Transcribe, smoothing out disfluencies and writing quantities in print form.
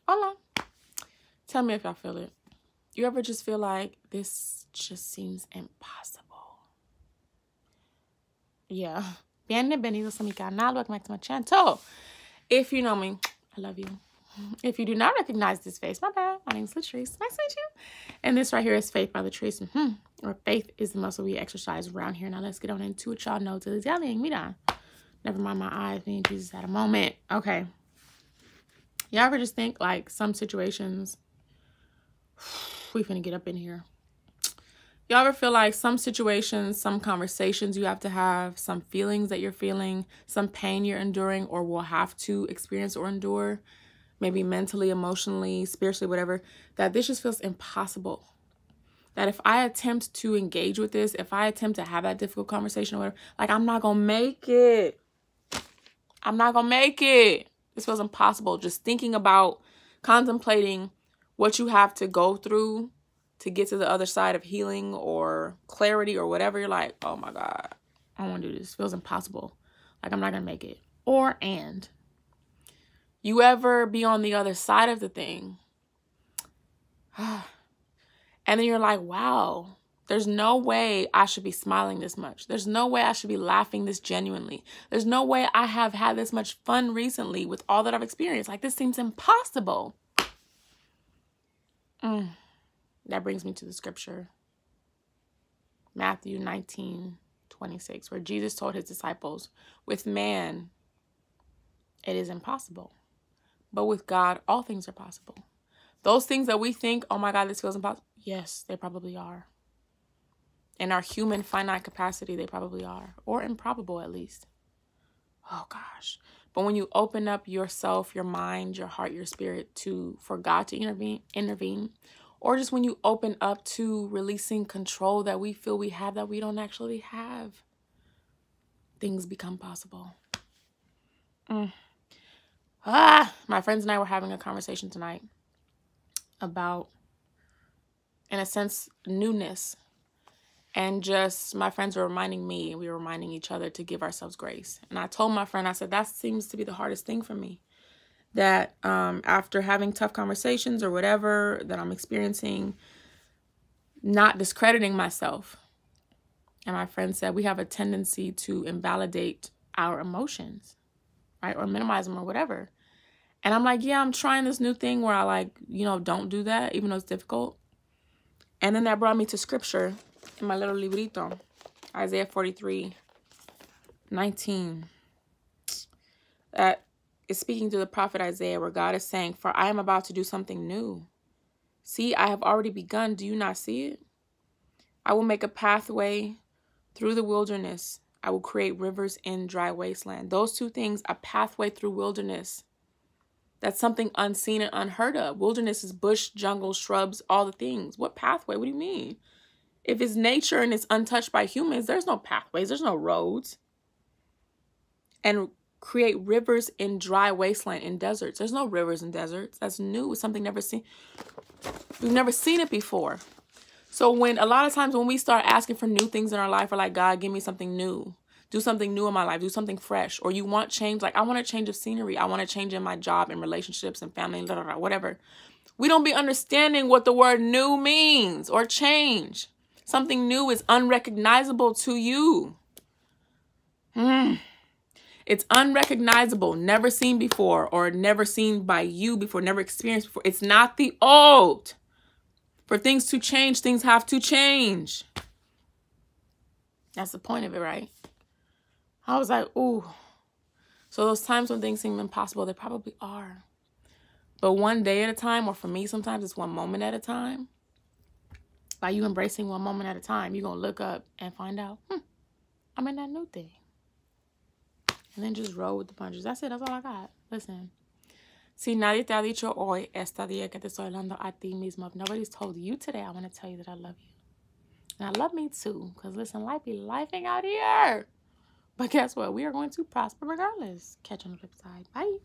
Hola. Tell me if y'all feel it. You ever just feel like this just seems impossible? Yeah. Bienvenidos a mi canal. Welcome back to my channel. If you know me, I love you. If you do not recognize this face, my bad. My name is Latrice. Nice to meet you. And this right here is Faith by Latrice. Or faith is the muscle we exercise around here. Now let's get on into it. Y'all know to the yelling. Mira. Never mind my eyes. Me and Jesus had a moment. Okay. Y'all ever just think like some situations, we finna get up in here. Y'all ever feel like some situations, some conversations you have to have, some feelings that you're feeling, some pain you're enduring or will have to experience or endure, maybe mentally, emotionally, spiritually, whatever, that this just feels impossible. That if I attempt to engage with this, if I attempt to have that difficult conversation or whatever, like I'm not gonna make it. I'm not gonna make it. This feels impossible. Just thinking about, contemplating what you have to go through to get to the other side of healing or clarity or whatever. You're like, oh my God, I don't want to do this. It feels impossible. Like I'm not going to make it. And you ever be on the other side of the thing and then you're like, wow, there's no way I should be smiling this much. There's no way I should be laughing this genuinely. There's no way I have had this much fun recently with all that I've experienced. Like this seems impossible. That brings me to the scripture, Matthew 19:26, where Jesus told his disciples, with man, it is impossible, but with God, all things are possible. Those things that we think, oh my God, this feels impossible. Yes, they probably are. In our human finite capacity, they probably are, or improbable at least. Oh gosh. But when you open up yourself, your mind, your heart, your spirit for God to intervene, or just when you open up to releasing control that we feel we have that we don't actually have, things become possible. My friends and I were having a conversation tonight about, in a sense, newness. And just my friends were reminding me, and we were reminding each other to give ourselves grace. And I told my friend, I said, that seems to be the hardest thing for me. That after having tough conversations or whatever that I'm experiencing, not discrediting myself. And my friend said, we have a tendency to invalidate our emotions, right? Or minimize them or whatever. And I'm like, yeah, I'm trying this new thing where I like, don't do that, even though it's difficult. And then that brought me to scripture in my little librito, Isaiah 43:19. That is speaking to the prophet Isaiah, where God is saying, for I am about to do something new. See, I have already begun. Do you not see it? I will make a pathway through the wilderness. I will create rivers in dry wasteland. Those two things, a pathway through wilderness. That's something unseen and unheard of. Wilderness is bush, jungle, shrubs, all the things. What pathway? What do you mean? If it's nature and it's untouched by humans, there's no pathways. There's no roads. And create rivers in dry wasteland, in deserts. There's no rivers in deserts. That's new. It's something never seen. We've never seen it before. So when a lot of times when we start asking for new things in our life, we're like, God, give me something new. Do something new in my life. Do something fresh. Or you want change. Like, I want a change of scenery. I want a change in my job and relationships and family, blah, blah, blah, whatever. We don't be understanding what the word new means or change. Something new is unrecognizable to you. It's unrecognizable, never seen before, or never seen by you before, never experienced before. It's not the old. For things to change, things have to change. That's the point of it, right? I was like, ooh. So those times when things seem impossible, they probably are. But one day at a time, or for me sometimes it's one moment at a time. By you embracing one moment at a time, you're going to look up and find out, I'm in that new thing. And then just roll with the punches. That's it. That's all I got. Listen. Si nadie te ha dicho hoy, esta día que te estoy hablando a ti mismo. If nobody's told you today, I want to tell you that I love you. And I love me too. Because listen, life be lifing out here. But guess what? We are going to prosper regardless. Catch you on the flip side. Bye.